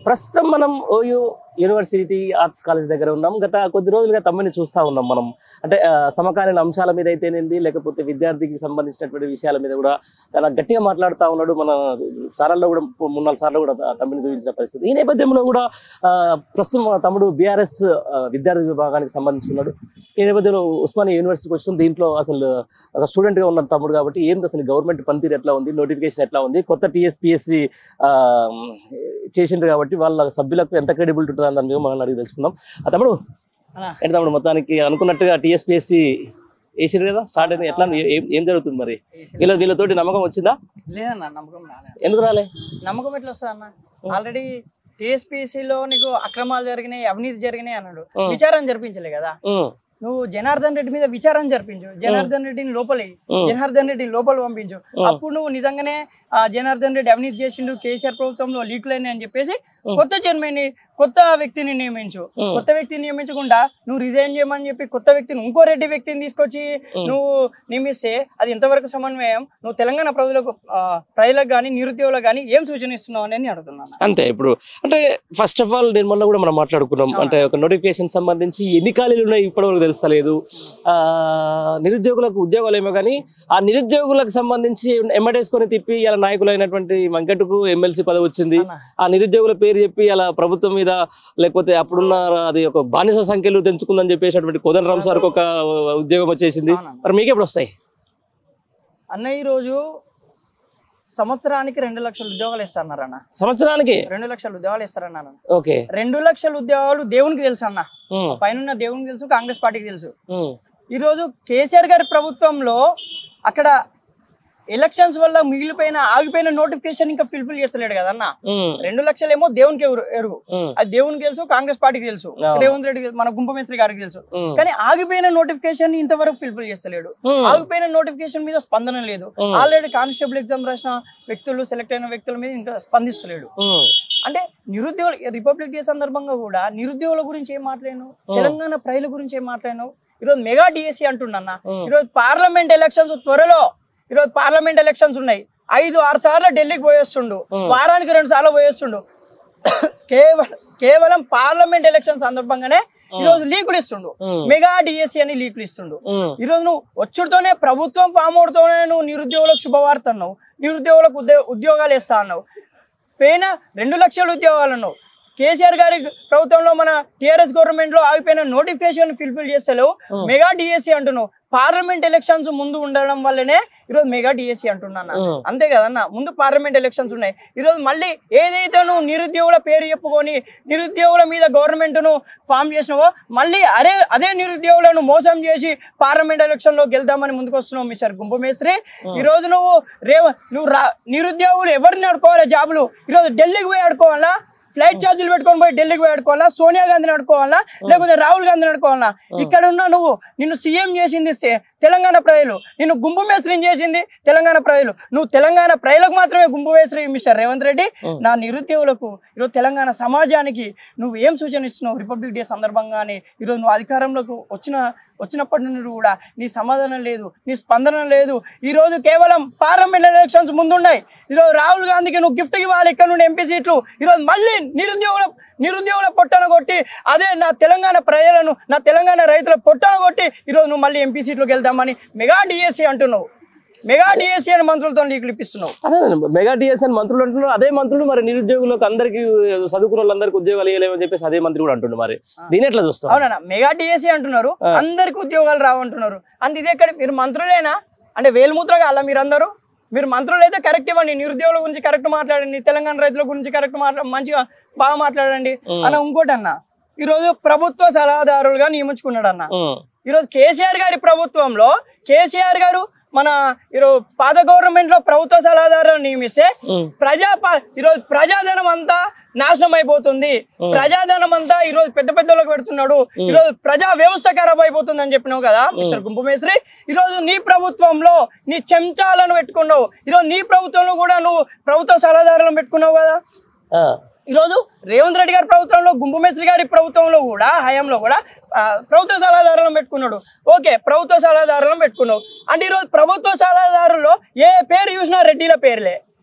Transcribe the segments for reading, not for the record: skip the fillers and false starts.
ప్రస్తుతం మనం OU university arts college దగ్గర ఉన్నాం. గత కొద్ది రోజులుగా తమ్ముని చూస్తూ ఉన్నాం మనం. అంటే సమకాలీన అంశాల మీద అయితేనేది, లేకపోతే విద్యార్థికి సంబంధించినటువంటి విషయాల మీద కూడా చాలా గట్టిగా మాట్లాడుతూ ఉన్నాడు. మన సార్లలో కూడా 3-4 సార్లు కూడా తమ్ముని చూపించిన పరిస్థితి. ఈ నేపథ్యంలో కూడా ప్రస్తుతం తమ్ముడు బీఆర్ఎస్ విద్యార్థి విభాగానికి సంబంధించున్నాడు. ఈ నేపథ్యంలో ఉస్మానియా యూనివర్సిటీకి వచ్చిన దీంట్లో అసలు ఒక స్టూడెంట్గా ఉన్న తమ్ముడు కాబట్టి ఏంటి అసలు గవర్నమెంట్ పనితీరు ఎట్లా ఉంది, నోటిఫికేషన్ ఎట్లా ఉంది, కొత్త టీఎస్పీఎస్సీ చేసిండ్రు కాబట్టి వాళ్ళ సభ్యులకు ఎంత క్రెడిబిలిటీ ఉంటుంది అని దాని మనం అడిగి తెలుసుకుందాం. తమ్ముడు ఏంటి తమ్ముడు, మొత్తానికి అనుకున్నట్టుగా టీఎస్పీఎస్సీ వేసారు కదా, స్టార్ట్ అయింది. ఎట్లా ఏం జరుగుతుంది మరి? వీళ్ళతోటి నమ్మకం వచ్చిందా? లేదన్న, నమ్మకం రాలే. ఎందుకు రాలే? నమ్మకం ఎట్లా వస్తుంది అన్న? ఆల్రెడీ టీఎస్పీఎస్సీలో నీకు అక్రమాలు జరిగినాయి, అవినీతి జరిగినాయి అన్నాడు. విచారణ జరిపించలే కదా. నువ్వు జనార్దన్ రెడ్డి మీద విచారణ జరిపించు, జనార్దన్ రెడ్డిని జనార్దన్ రెడ్డిని లోపల పంపించు. అప్పుడు నువ్వు నిజంగానే జనార్దన్ రెడ్డి అవినీతి చేసిండు, కేసీఆర్ ప్రభుత్వంలో లీకులైనా అని చెప్పేసి కొత్త చైర్మన్ కొత్త వ్యక్తిని నియమించు. కొత్త వ్యక్తిని నియమించకుండా నువ్వు రిజైన్ చేయమని చెప్పి కొత్త వ్యక్తిని, ఇంకో రెడ్డి వ్యక్తిని తీసుకొచ్చి నువ్వు నియమిస్తే అది ఎంతవరకు సమన్వయం? నువ్వు తెలంగాణ ప్రజలకు కానీ నిరుద్యోగులకు కానీ ఏం సూచన ఇస్తున్నావు అని అడుగుతున్నాను. అంతే. ఇప్పుడు అంటే ఫస్ట్ ఆఫ్ ఆల్ నేను మొన్న కూడా మనం మాట్లాడుకున్నాం, అంటే ఒక నోటిఫికేషన్ సంబంధించి ఎన్ని ఖాళీలు ఉన్నాయి ఇప్పటివరకు తెలుస్తలేదు. నిరుద్యోగులకు ఉద్యోగాలు ఏమో కానీ ఆ నిరుద్యోగులకు సంబంధించి ఎమ్మటేసుకొని తిప్పి ఇలా నాయకులైనటువంటి వెంకటకు ఎమ్మెల్సీ పదవి వచ్చింది. ఆ నిరుద్యోగుల పేరు చెప్పి అలా ప్రభుత్వం మీద, లేకపోతే అప్పుడున్న అది ఒక బానిస సంఖ్యలు తెంచుకుందని చెప్పేసినటువంటి కోదండరామ్ సార్కి ఒక ఉద్యోగం వచ్చేసింది. మరి మీకు ఎప్పుడు వస్తాయి అన్న? ఈ రోజు సంవత్సరానికి 2 లక్షల ఉద్యోగాలు ఇస్తారన్నారన్న. సంవత్సరానికి 2 లక్షల ఉద్యోగాలు ఇస్తారన్నారు. ఓకే, 2 లక్షల ఉద్యోగాలు దేవునికి తెలుసు అన్న, పైన దేవునికి తెలుసు, కాంగ్రెస్ పార్టీకి తెలుసు. ఈ రోజు కేసీఆర్ గారి ప్రభుత్వంలో అక్కడ ఎలక్షన్స్ వల్ల ఆగిపోయిన నోటిఫికేషన్ ఇంకా ఫుల్ఫిల్ చేస్తలేడు కదన్న. 2 లక్షలేమో దేవునికి ఎరుగు, అది దేవునికి తెలుసు, కాంగ్రెస్ పార్టీకి తెలుసు, రేవంత్ రెడ్డి మన గుంపమేశ్వరి గారికి తెలుసు. కానీ ఆగిపోయిన నోటిఫికేషన్ ఇంతవరకు ఫుల్ఫిల్ చేస్తలేడు. ఆగిపోయిన నోటిఫికేషన్ మీద స్పందన లేదు. ఆల్రెడీ కానిస్టేబుల్ ఎగ్జామ్ రాసిన వ్యక్తులు, సెలెక్ట్ అయిన వ్యక్తుల మీద ఇంకా స్పందిస్తలేడు. అంటే నిరుద్యోగులు రిపబ్లిక్ డే సందర్భంగా కూడా నిరుద్యోగుల గురించి ఏం మాట్లాడాను, తెలంగాణ ప్రజల గురించి ఏం మాట్లాడాను. ఈరోజు మెగా డిఎస్సీ అంటున్నా. ఈరోజు పార్లమెంట్ ఎలక్షన్స్ త్వరలో, ఈరోజు పార్లమెంట్ ఎలక్షన్స్ ఉన్నాయి. 5-6 సార్లు ఢిల్లీకి పోయేస్తుండు, వారానికి 2 సార్లు పోయేస్తుండు. కేవలం పార్లమెంట్ ఎలక్షన్ సందర్భంగానే ఈరోజు లీకులు ఇస్తుండు, మెగా డిఎస్సీ అని లీకులు ఇస్తుండు. ఈరోజు నువ్వు వచ్చుడుతోనే ప్రభుత్వం ఫామ్ అవుతూనే నువ్వు నిరుద్యోగులకు శుభవార్త అన్నావు, నిరుద్యోగులకు ఉద్యోగాలు ఇస్తా అన్నావు. పైన 2 లక్షల ఉద్యోగాలు అన్నావు. కేసీఆర్ గారి ప్రభుత్వంలో మన టీఆర్ఎస్ గవర్నమెంట్ లో ఆగిపోయిన నోటిఫికేషన్ ఫుల్ఫిల్ చేస్తలేవు, మెగా డిఎస్సీ అంటున్నావు. పార్లమెంట్ ఎలక్షన్స్ ముందు ఉండడం వల్లనే ఈరోజు మెగా డిఎస్సీ అంటున్నా. అంతే కదన్న, ముందు పార్లమెంట్ ఎలక్షన్స్ ఉన్నాయి. ఈరోజు మళ్ళీ ఏదైతే నువ్వు నిరుద్యోగుల పేరు చెప్పుకొని నిరుద్యోగుల మీద గవర్నమెంట్ ను ఫామ్ చేసినావో, మళ్ళీ అదే నిరుద్యోగులను మోసం చేసి పార్లమెంట్ ఎలక్షన్ లో గెలుద్దామని ముందుకు వస్తున్నావు మిస్టర్ గుంపమేశ్వరి. ఈ రోజు నువ్వు నిరుద్యోగులు ఎవరిని అడుకోవాలి జాబులు? ఈరోజు ఢిల్లీకి పోయి అడుకోవాలా? ఫ్లైట్ ఛార్జీలు పెట్టుకొని పోయి ఢిల్లీకి పోయి అడుకోవాలా? సోనియా గాంధీని అడుకోవాలా? లేకపోతే రాహుల్ గాంధీని అడుకోవాలా? ఇక్కడ ఉన్న నువ్వు, నిన్ను సీఎం చేసింది తెలంగాణ ప్రజలు, నిన్ను గుంపుమేశ్వరిని చేసింది తెలంగాణ ప్రజలు. నువ్వు తెలంగాణ ప్రజలకు మాత్రమే గుంపుమేశ్వరి మిస్టర్ రేవంత్ రెడ్డి. నా నిరుద్యోగులకు, ఈరోజు తెలంగాణ సమాజానికి నువ్వు ఏం సూచన ఇస్తున్నావు? రిపబ్లిక్ డే సందర్భంగానే ఈరోజు నువ్వు అధికారంలోకి వచ్చినప్పటి నుండి కూడా నీ సమాధానం లేదు, నీ స్పందన లేదు. ఈరోజు కేవలం పార్లమెంట్ ఎలక్షన్స్ ముందున్నాయి. ఈరోజు రాహుల్ గాంధీకి నువ్వు గిఫ్ట్ ఇవ్వాలి ఇక్కడ నుండి ఎంపీ సీట్లు. ఈరోజు మళ్ళీ నిరుద్యోగుల పొట్టను కొట్టి, అదే నా తెలంగాణ ప్రజలను, నా తెలంగాణ రైతుల పొట్టను కొట్టి ఈరోజు నువ్వు మళ్ళీ ఎంపీ సీట్లోకి వెళ్దామని మెగా డిఎస్సీ అంటున్నావు. మెగా డిఎస్సీ అని మంత్రులతో నీకు ఇప్పిస్తున్నావు. అదే మెగా డిఎస్సీ అని మంత్రులు అంటున్నారు. అదే మంత్రులు మరి నిరుద్యోగులకు అందరికి, చదువుకున్న వాళ్ళందరికీ ఉద్యోగాలు ఇవ్వలేమని చెప్పేసి అదే మంత్రి కూడా అంటున్నారు. మరి దీని ఎట్లా చూస్తావు? అవునా, మెగా డిఎస్సీ అంటున్నారు, అందరికి ఉద్యోగాలు రావంటున్నారు. అంటే ఇదే ఎక్కడ మీరు మంత్రులేనా? అంటే వేలుమూత్రగా అలా మీరు మంత్రులు అయితే కరెక్ట్ ఇవ్వండి, నిరుద్యోగుల గురించి కరెక్ట్ మాట్లాడండి, తెలంగాణ రైతుల గురించి కరెక్ట్ మంచిగా బాగా మాట్లాడండి అన్న. ఇంకోటి అన్న, ఈరోజు ప్రభుత్వ సలహాదారులుగా నియమించుకున్నాడు అన్న. ఈరోజు కేసీఆర్ గారి ప్రభుత్వంలో కేసీఆర్ గారు మన ఈరోజు పాత గవర్నమెంట్ లో ప్రభుత్వ సలహాదారులను నియమిస్తే ఈరోజు ప్రజాధనం అంతా నాశనం అయిపోతుంది, ప్రజాధనం అంతా ఈరోజు పెద్ద పెద్దలకు పెడుతున్నాడు, ఈరోజు ప్రజా వ్యవస్థ ఖరాబ్ అయిపోతుంది అని చెప్పినావు కదా మిస్టర్ గుంపమేశ్వరి. ఈరోజు నీ ప్రభుత్వంలో నీ చెంచాలను పెట్టుకున్నావు. ఈరోజు నీ ప్రభుత్వంలో కూడా నువ్వు ప్రభుత్వ సలహాదారులను పెట్టుకున్నావు కదా. ఈరోజు రేవంత్ రెడ్డి గారి ప్రభుత్వంలో, గుంపమేశ్వరి గారి ప్రభుత్వంలో కూడా, హయాంలో కూడా ప్రభుత్వ సలహాదారులను పెట్టుకున్నాడు. ఓకే, ప్రభుత్వ సలహాదారులను పెట్టుకున్నావు అంటే ఈరోజు ప్రభుత్వ సలహాదారుల్లో ఏ పేరు చూసినా రెడ్డిల పేర్లే,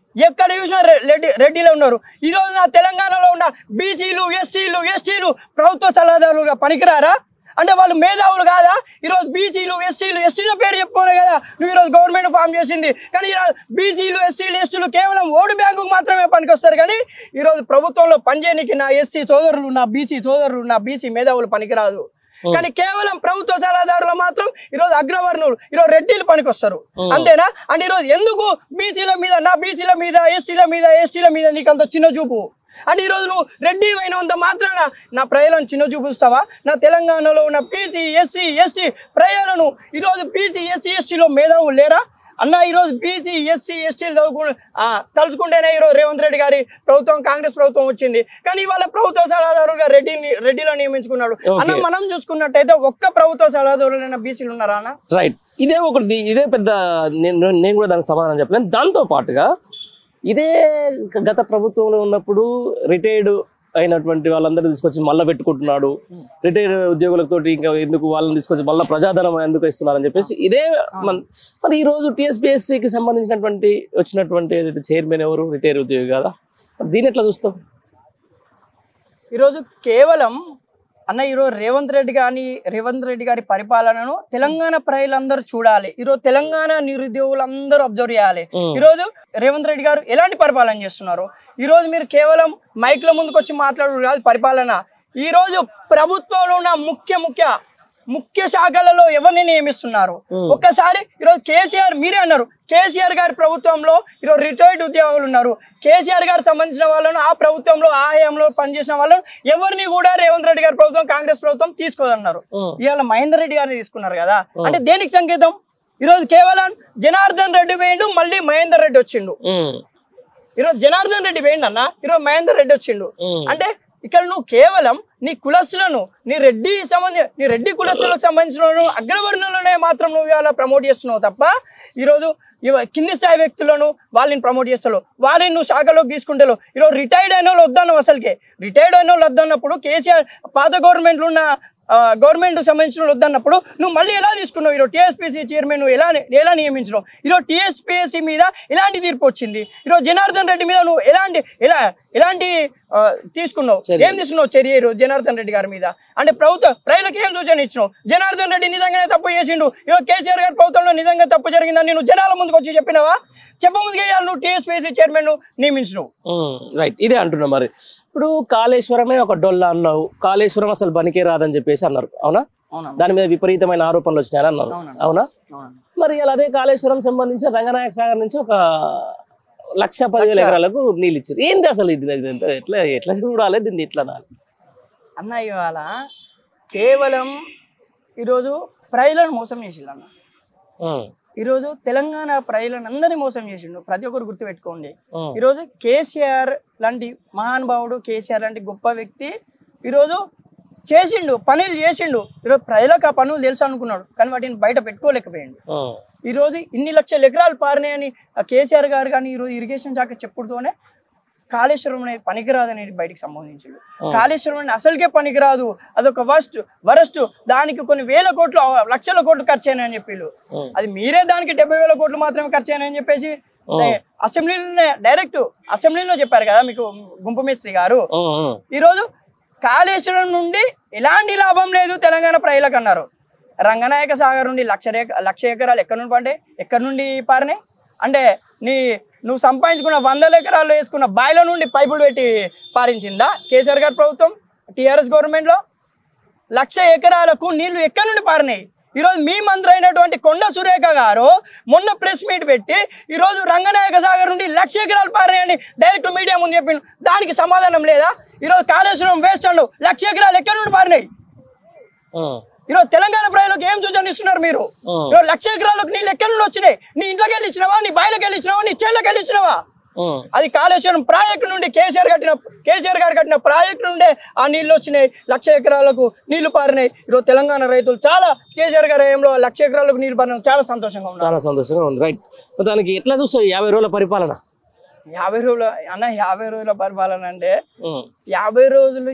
ఎక్కడ చూసినా రెడ్డిలో ఉన్నారు. ఈ రోజు నా తెలంగాణలో ఉన్న బీసీలు ఎస్సీలు ఎస్టీలు ప్రభుత్వ సలహాదారులుగా పనికిరారా? అంటే వాళ్ళు మేధావులు కాదా? ఈరోజు బీసీలు ఎస్సీలు ఎస్టీల పేరు చెప్పుకోనే కదా నువ్వు ఈరోజు గవర్నమెంట్ ఫామ్ చేసింది. కానీ ఈరోజు బీసీలు ఎస్సీలు ఎస్టీలు కేవలం ఓటు బ్యాంకుకు మాత్రమే పనికొస్తారు. కానీ ఈరోజు ప్రభుత్వంలో పనిచేయడానికి నా ఎస్సీ సోదరులు, నా బీసీ సోదరులు, నా బీసీ మేధావులు పనికిరాదు. కానీ కేవలం ప్రభుత్వ సలహాదారులు మాత్రం ఈరోజు అగ్రవర్ణులు, ఈరోజు రెడ్డిలు పనికొస్తారు. అంతేనా? అంటే ఈరోజు ఎందుకు బీసీల మీద, నా బీసీల మీద, ఎస్టీల మీద, ఎస్టీల మీద నీకు అంత చిన్న చూపు? అంటే ఈరోజు నువ్వు రెడ్డి అయినంత మాత్రాన నా ప్రజలను చిన్న చూపిస్తావా? నా తెలంగాణలో ఉన్న బీసీ ఎస్సీ ఎస్టీ ప్రజలను ఈరోజు బీసీ ఎస్సీ ఎస్టీలో మేధావులు లేరా అన్న? ఈరోజు బీసీ ఎస్సీ ఎస్టీలు తలుచుకుంటేనే ఈరోజు రేవంత్ రెడ్డి గారి ప్రభుత్వం, కాంగ్రెస్ ప్రభుత్వం వచ్చింది. కానీ ఇవాళ ప్రభుత్వ సలహాదారుగా రెడ్డిలో నియమించుకున్నాడు అన్న. మనం చూసుకున్నట్టయితే ఒక్క ప్రభుత్వ సలహాదారులైన బీసీలు ఉన్నారా అన్న? రైట్. ఇదే పెద్ద నేను కూడా దానికి సమాధానం చెప్పలేను. దాంతో పాటుగా ఇదే గత ప్రభుత్వంలో ఉన్నప్పుడు రిటైర్డ్ అయినటువంటి వాళ్ళందరూ తీసుకొచ్చి మళ్ళీ పెట్టుకుంటున్నాడు. రిటైర్డ్ ఉద్యోగులతో ఇంకా ఎందుకు వాళ్ళని తీసుకొచ్చి మళ్ళీ ప్రజాధనం ఎందుకు ఇస్తున్నారని చెప్పేసి ఇదే మరి ఈ రోజు టీఎస్పీఎస్సీకి సంబంధించినటువంటి వచ్చినటువంటి ఏదైతే చైర్మన్ ఎవరు రిటైర్డ్ ఉద్యోగి కదా, దీన్ని ఎట్లా చూస్తాం? ఈరోజు కేవలం అన్న ఈరోజు రేవంత్ రెడ్డి గారి పరిపాలనను తెలంగాణ ప్రజలందరూ చూడాలి. ఈరోజు తెలంగాణ నిరుద్యోగులందరూ అబ్జర్వ్ చేయాలి. ఈరోజు రేవంత్ రెడ్డి గారు ఎలాంటి పరిపాలన చేస్తున్నారు? ఈరోజు మీరు కేవలం మైక్ల ముందుకు వచ్చి మాట్లాడు కాదు పరిపాలన. ఈరోజు ప్రభుత్వంలో ఉన్న ముఖ్య శాఖలలో ఎవరిని నియమిస్తున్నారు? ఒక్కసారి ఈరోజు కేసీఆర్, మీరే అన్నారు కేసీఆర్ గారి ప్రభుత్వంలో ఈరోజు రిటైర్డ్ ఉద్యోగులు ఉన్నారు. కేసీఆర్ గారికి సంబంధించిన వాళ్ళను, ఆ ప్రభుత్వంలో ఆ హయాంలో పనిచేసిన వాళ్ళను ఎవరిని కూడా రేవంత్ రెడ్డి గారి ప్రభుత్వం, కాంగ్రెస్ ప్రభుత్వం తీసుకోదన్నారు. ఇవాళ మహేందర్ రెడ్డి గారిని తీసుకున్నారు కదా, అంటే దేనికి సంకేతం? ఈరోజు కేవలం జనార్దన్ రెడ్డి పోయిండు, మళ్ళీ మహేందర్ రెడ్డి వచ్చిండు. ఈరోజు జనార్దన్ రెడ్డి పోయిండు అన్న, ఈరోజు మహేందర్ రెడ్డి వచ్చిండు. అంటే ఇక్కడ నువ్వు కేవలం నీ కులస్తులను, నీ రెడ్డి కులస్తులకు సంబంధించిన అగ్రవర్ణులనే మాత్రం నువ్వు ఇవాళ ప్రమోట్ చేస్తున్నావు తప్ప ఈరోజు కింది స్థాయి వ్యక్తులను వాళ్ళని ప్రమోట్ చేస్తావు, వాళ్ళని నువ్వు శాఖలోకి తీసుకుంటావు. ఈరోజు రిటైర్డ్ అయిన వాళ్ళు వద్దన్నావు. అసలుకే రిటైర్డ్ అయిన వాళ్ళు వద్దన్నప్పుడు కేసీఆర్ పాత గవర్నమెంట్లో ఉన్న గవర్నమెంట్ సంబంధించిన వద్దన్నప్పుడు నువ్వు మళ్ళీ ఎలా తీసుకున్నావు? ఈరోజు టీఎస్పీఎస్సీ చైర్మన్ నువ్వు ఎలా నియమించినావు? ఈరోజు టీఎస్పీఎస్సీ మీద ఎలాంటి తీర్పు వచ్చింది? ఈరోజు జనార్దన్ రెడ్డి మీద నువ్వు ఎలాంటి తీసుకున్నావు? ఏం తీసుకున్నావు చర్య ఈరోజు జనార్దన్ రెడ్డి గారి మీద? అంటే ప్రజలకు ఏం సూచన ఇచ్చినావు? జనార్దన్ రెడ్డి నిజంగానే తప్పు చేసిండు, ఈరోజు కేసీఆర్ గారి ప్రభుత్వంలో నిజంగా తప్పు జరిగిందని నువ్వు జనాల ముందుకు వచ్చి చెప్పినావా? చెప్పముందుకే నువ్వు టీఎస్పీఎస్సీ చైర్మన్ నియమించినావు. రైట్, ఇదే అంటున్నా. మరి ఇప్పుడు కాళేశ్వరమే ఒక డొల్ల అన్నావు, కాళేశ్వరం అసలు పనికే రాదని చెప్పేసి అన్నారు, అవునా? దాని మీద విపరీతమైన ఆరోపణలు వచ్చినాయని అన్నారు, అవునా? మరి ఇలా అదే కాళేశ్వరం సంబంధించిన రంగనాయక సాగర్ నుంచి ఒక 1,10,000 ఎకరాలకు నీళ్ళు ఇచ్చారు. ఏంది అసలు ఇది? ఎట్లా చూడాలి దీన్ని? ఎట్లా అన్న ఇవాళ కేవలం ఈరోజు ప్రజలను మోసం చేసిండు అన్న. ఈరోజు తెలంగాణ ప్రజలను అందరినీ మోసం చేసిండు. ప్రతి ఒక్కరు గుర్తుపెట్టుకోండి. ఈరోజు కేసీఆర్ లాంటి మహానుభావుడు, కేసీఆర్ లాంటి గొప్ప వ్యక్తి ఈరోజు పనులు చేసిండు. ఈరోజు ప్రజలకు ఆ పనులు తెలుసు అనుకున్నాడు, కానీ వాటిని బయట పెట్టుకోలేకపోయాడు. ఈరోజు ఇన్ని లక్షల ఎకరాలు పారినాయని కేసీఆర్ గారు కానీ ఈరోజు ఇరిగేషన్ శాఖ చెప్పుడుతోనే కాళేశ్వరం అనేది పనికిరాదు అనేది బయటకు సంబంధించింది. కాళేశ్వరం అనేది అసలుకే పనికిరాదు, అదొక వరస్ట్, దానికి కొన్ని వేల కోట్లు, లక్షల కోట్లు ఖర్చు అయినాయని చెప్పిళ్ళు. అది మీరే దానికి 70,000 కోట్లు మాత్రమే ఖర్చు అయినాయని చెప్పేసి అసెంబ్లీలో చెప్పారు కదా మీకు గుంపు మేస్త్రి గారు. ఈరోజు కాళేశ్వరం నుండి ఎలాంటి లాభం లేదు తెలంగాణ ప్రజలకు అన్నారు. రంగనాయక సాగర్ నుండి 1,00,000 ఎకరాలు ఎక్కడి నుండి పారినాయి? అంటే నువ్వు సంపాదించుకున్న 100 ఎకరాలు వేసుకున్న బాయిల నుండి పైపులు పెట్టి పారించిందా కేసీఆర్ గారి ప్రభుత్వం, టీఆర్ఎస్ గవర్నమెంట్లో? 1,00,000 ఎకరాలకు నీళ్లు ఎక్కడి నుండి పారినాయి? ఈరోజు మీ మంత్రి అయినటువంటి కొండ సురేఖ గారు మొన్న ప్రెస్ మీట్ పెట్టి ఈరోజు రంగనాయక సాగర్ నుండి 1,00,000 ఎకరాలు పారినాయని డైరెక్ట్ మీడియా ముందు చెప్పిండు. దానికి సమాధానం లేదా? ఈరోజు కాళేశ్వరం వేస్ట్ అండు, 1,00,000 ఎకరాలు ఎక్కడి నుండి పారినాయి? ఈరోజు తెలంగాణ ప్రజలకు ఏం సూచన ఇస్తున్నారు మీరు? ఈరోజు 1,00,000 ఎకరాలకు నీళ్ళు ఎక్కడి నుండి వచ్చినాయి? నీ ఇంట్లోకి వెళ్ళి ఇచ్చినావా, నీ బయటకు వెళ్ళి ఇచ్చినావా, నీ చేళ్ళకి వెళ్ళి ఇచ్చినావా? అది కాళేశ్వరం ప్రాజెక్టు నుండి కేసీఆర్ గారు కట్టిన ప్రాజెక్టు నుండే ఆ నీళ్లు వచ్చినాయి. 1,00,000 ఎకరాలకు నీళ్లు పారినాయి. ఈరోజు తెలంగాణ రైతులు చాలా కేసీఆర్ గారి హయాంలో 1,00,000 ఎకరాలకు నీళ్లు పారిన చాలా సంతోషంగా ఉంది. రైట్, దానికి ఎట్లా చూస్తావు 50 రోజుల పరిపాలన? 50 రోజుల పరిపాలన అంటే 50 రోజులు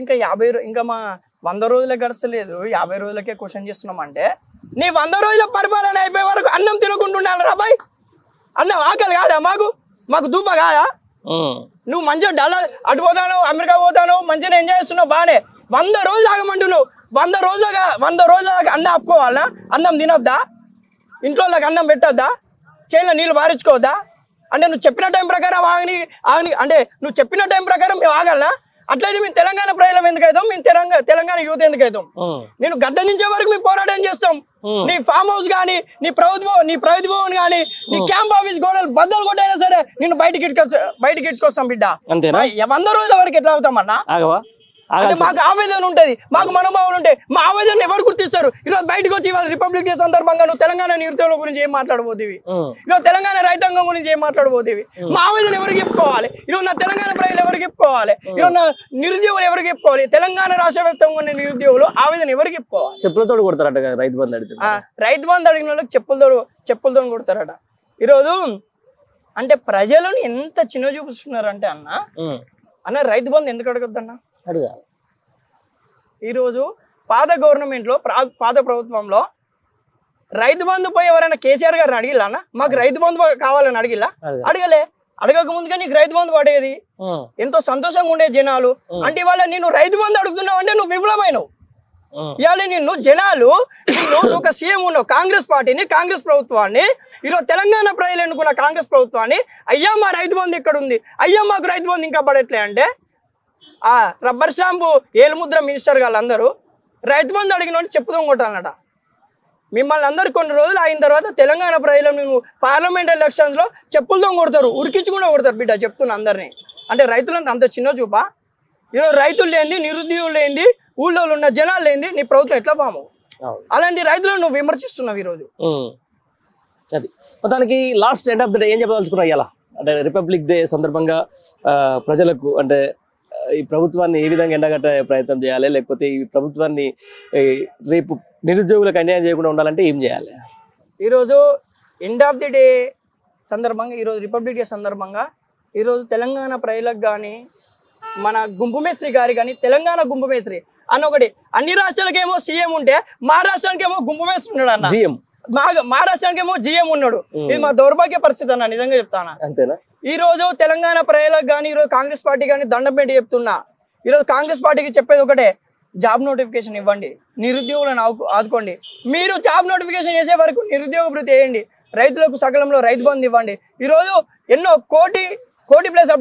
ఇంకా మా 100 రోజులే గడచలేదు, 50 రోజులకే క్వశ్చన్ చేస్తున్నాం. అంటే నీ 100 రోజుల పరిపాలన అయిపోయే వరకు అన్నం తినకుంటున్నాను రా బాయ్. అన్నం ఆకలి కాదా మాకు? మాకు దూప కాదా? నువ్వు మంచిగా డాలర్ అటు పోతాను, అమెరికా పోతాను, మంచిగా ఎంజాయ్ చేస్తున్నావు బానే. 100 రోజులు ఆగమంటున్నావు. 100 రోజుల దాకా అన్నం ఆపుకోవాలనా? అన్నం తినొద్దా? ఇంట్లో అన్నం పెట్టొద్దా? చేనులో నీళ్ళు పారించుకోవద్దా? అంటే నువ్వు చెప్పిన టైం ప్రకారం ఆగని అంటే నువ్వు చెప్పిన టైం ప్రకారం మేము ఆగలనా? అట్లయితే మేము తెలంగాణ ప్రజలం ఎందుకు అవుతాం? మేము తెలంగాణ యూత్ ఎందుకు అవుతాం? నేను గద్దె దించే వరకు మేము పోరాటం చేస్తాం. నీ ఫామ్ హౌస్ కానీ, నీ ప్రైవేట్ భవన్ కానీ, నీ క్యాంప్ ఆఫీస్ గోడలు బద్దలు కొట్టైనా సరే నిన్ను బయటికి ఇచ్చుకొస్తాం బిడ్డ. 100 రోజుల వరకు ఎట్లా అవుతామన్నా? అంటే మాకు ఆవేదన ఉంటుంది, మాకు మనోభావాలు ఉంటాయి. మా ఆవేదన ఎవరు గుర్తిస్తారు? ఈరోజు బయటకు వచ్చి ఇవాళ రిపబ్లిక్ డే సందర్భంగా నువ్వు తెలంగాణ నిరుద్యోగుల గురించి ఏం మాట్లాడబోతేవి? ఈరోజు తెలంగాణ రైతాంగం గురించి ఏం మాట్లాడబోతేవి? మా ఆవేదన ఎవరికి చెప్పుకోవాలి? ఈరోజు నా తెలంగాణ ప్రజలు ఎవరికి చెప్పుకోవాలి? ఈరోజు నా నిరుద్యోగులు ఎవరికి చెప్పుకోవాలి? తెలంగాణ రాష్ట్ర వ్యాప్తంగా ఉన్న నిరుద్యోగులు ఆవేదన ఎవరికి చెప్పుకోవాలి? చెప్పులతో కొడతారట రైతు బంధు అడిగితే. రైతు బంధు అడిగిన వాళ్ళకి చెప్పులతో కొడతారట. ఈరోజు అంటే ప్రజలను ఎంత చిన్న చూపిస్తున్నారంటే అన్న రైతు బంధు ఎందుకు అడగద్దన్నా? ఈరోజు పాత గవర్నమెంట్లో పాత ప్రభుత్వంలో రైతు బంధు పోయి ఎవరైనా కేసీఆర్ గారిని అడిగిల్లా అన్న? మాకు రైతు బంధు కావాలని అడిగిల్లా? అడగలే. అడగక ముందుగా నీకు రైతు బంధు పడేది, ఎంతో సంతోషంగా ఉండే జనాలు. అంటే ఇవాళ నేను రైతు బంధు అడుగుతున్నావు అంటే నువ్వు విఫలమైనవు. ఇవాళ జనాలు ఒక సీఎం ఉన్నావు, కాంగ్రెస్ పార్టీని, కాంగ్రెస్ ప్రభుత్వాన్ని, ఈరోజు తెలంగాణ ప్రజలు ఎన్నుకున్న కాంగ్రెస్ ప్రభుత్వాన్ని, అయ్యా మా రైతు బంధు ఎక్కడ ఉంది, అయ్యా మాకు రైతు బంధు ఇంకా పడట్లే అంటే ఆ రబ్బర్ స్టాంపు ఏలుముద్ర మినిస్టర్ వాళ్ళందరూ రైతు బంధు అడిగిన చెప్పుదాం కొట్టాలన్నట. మిమ్మల్ని అందరు కొన్ని రోజులు అయిన తర్వాత తెలంగాణ ప్రజలు నువ్వు పార్లమెంట్ ఎలక్షన్స్లో చెప్పులతో కొడతారు, ఉరికించుకుంటూ కొడతారు బిడ్డ. చెప్తున్నా అందరినీ. అంటే రైతులను అంత చిన్న చూపా? ఈరోజు రైతులు లేనిది, నిరుద్యోగులు లేనిది, ఊళ్ళో ఉన్న జనాలు లేనిది నీ ప్రభుత్వం ఎట్లా పాము? అలాంటి రైతులను నువ్వు విమర్శిస్తున్నావు ఈరోజు. అది మొత్తానికి last end of the day ఏం చెప్పదలుచుకున్నావు ఇలా? అంటే రిపబ్లిక్ డే సందర్భంగా ప్రజలకు అంటే ఈ ప్రభుత్వాన్ని ఏ విధంగా ఎండగట్టే ప్రయత్నం చేయాలి, లేకపోతే ఈ ప్రభుత్వాన్ని రేపు నిరుద్యోగులకు అన్యాయం చేయకుండా ఉండాలంటే ఏం చేయాలి? ఈరోజు ఎండ్ ఆఫ్ ది డే సందర్భంగా, ఈరోజు రిపబ్లిక్ డే సందర్భంగా ఈరోజు తెలంగాణ ప్రజలకు కానీ, మన గుంపు మేస్త్రి గారి కానీ, తెలంగాణ గుంపు మేస్త్రి అన్న ఒకటి, అన్ని రాష్ట్రాలకేమో సీఎం ఉంటే మా రాష్ట్రానికేమో గుంపు మేస్త్రి ఉన్నాడు అన్న. మహారాష్ట్రానికేమో జీఎం ఉన్నాడు. ఇది మా దౌర్భాగ్య పరిస్థితి అన్న, నిజంగా చెప్తానా. అంతేనా? ఈ రోజు తెలంగాణ ప్రజలకు కానీ, ఈరోజు కాంగ్రెస్ పార్టీ కానీ దండం పెట్టి చెప్తున్నా. ఈరోజు కాంగ్రెస్ పార్టీకి చెప్పేది ఒకటే, జాబ్ నోటిఫికేషన్ ఇవ్వండి, నిరుద్యోగులను ఆదుకోండి. మీరు జాబ్ నోటిఫికేషన్ చేసే వరకు నిరుద్యోగ భృతి వేయండి, రైతులకు సకాలంలో రైతు బంధు ఇవ్వండి. ఈరోజు ఎన్నో కోటి ప్లేస్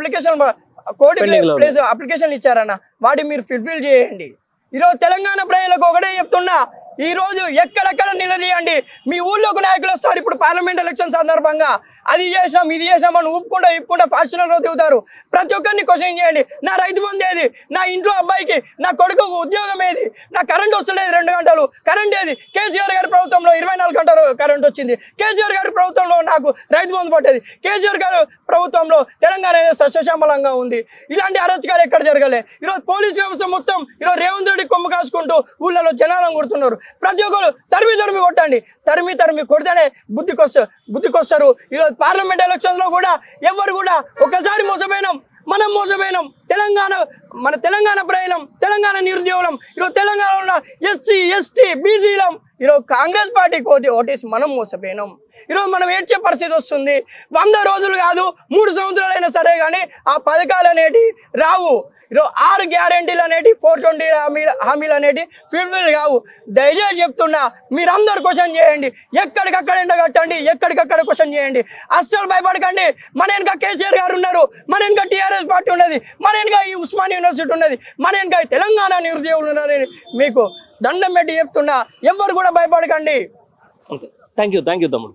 అప్లికేషన్లు ఇచ్చారన్న, వాటిని మీరు ఫుల్ఫిల్ చేయండి. ఈరోజు తెలంగాణ ప్రజలకు ఒకటే చెప్తున్నా, ఈ రోజు ఎక్కడెక్కడ నిలదీయండి. మీ ఊళ్ళోకి నాయకులు వస్తారు ఇప్పుడు పార్లమెంట్ ఎలక్షన్ సందర్భంగా, అది చేసాం ఇది చేసామని ఇప్పుకుంటా ఫ్యాషనల్లో దిగుతారు. ప్రతి ఒక్కరిని క్వశ్చన్ చేయండి. నా రైతు బంధు ఏది? నా ఇంట్లో అబ్బాయికి, నా కొడుకుకు ఉద్యోగం ఏది? నా కరెంట్ వస్తలేదు 2 గంటలు కరెంట్ ఏది? కేసీఆర్ గారి ప్రభుత్వంలో 24 గంటలు కరెంట్ వచ్చింది. కేసీఆర్ గారి ప్రభుత్వంలో నాకు రైతు బంధు పట్టేది. కేసీఆర్ గారి ప్రభుత్వంలో తెలంగాణ సస్యశ్యామలంగా ఉంది. ఇలాంటి అరాచకాలు ఎక్కడ జరగలే. ఈరోజు పోలీస్ వ్యవస్థ మొత్తం ఈరోజు రేవంత్ రెడ్డి కొమ్ము కాసుకుంటూ ఊళ్ళలో జనాలను కొడుతున్నారు. ప్రతి ఒక్కరు తరిమి కొట్టండి, తరిమి కొడితేనే బుద్ధికొస్తారు. ఈరోజు పార్లమెంట్ ఎలక్షన్స్ లో కూడా ఎవరు కూడా ఒక్కసారి మోసపోయినాం, మనం మోసపోయినాం. మన తెలంగాణ ప్రజలం, తెలంగాణ నిరుద్యోగులం, ఈరోజు తెలంగాణలో ఉన్న ఎస్సీ ఎస్టీ బీసీలం ఈరోజు కాంగ్రెస్ పార్టీకి ఓటేసి మనం మోసపోయినాం. ఈరోజు మనం ఏడ్చే పరిస్థితి వస్తుంది. 100 రోజులు కాదు 3 సంవత్సరాలైనా సరే కానీ ఆ పథకాలు అనేటి రావు. ఈరోజు 6 గ్యారెంటీలు అనేటి 420 హామీలు అనేటి ఫుల్ఫిల్ కావు. దయచేసి చెప్తున్నా, మీరందరూ క్వశ్చన్ చేయండి, ఎక్కడికక్కడ ఎండగట్టండి, ఎక్కడికక్కడ క్వశ్చన్ చేయండి. అస్సలు భయపడకండి. మన వెనుక కేసీఆర్ గారు ఉన్నారు, మన వెనుక టీఆర్ఎస్ పార్టీ ఉన్నది, మన వెనుక ఈ ఉస్మానియా యూనివర్సిటీ ఉన్నది, మన వెనుక తెలంగాణ నిరుద్యోగులు ఉన్నారని మీకు దండం పెట్టి చెప్తున్నా. ఎవ్వరు కూడా భయపడకండి. థ్యాంక్ యూ తమ్ముడు.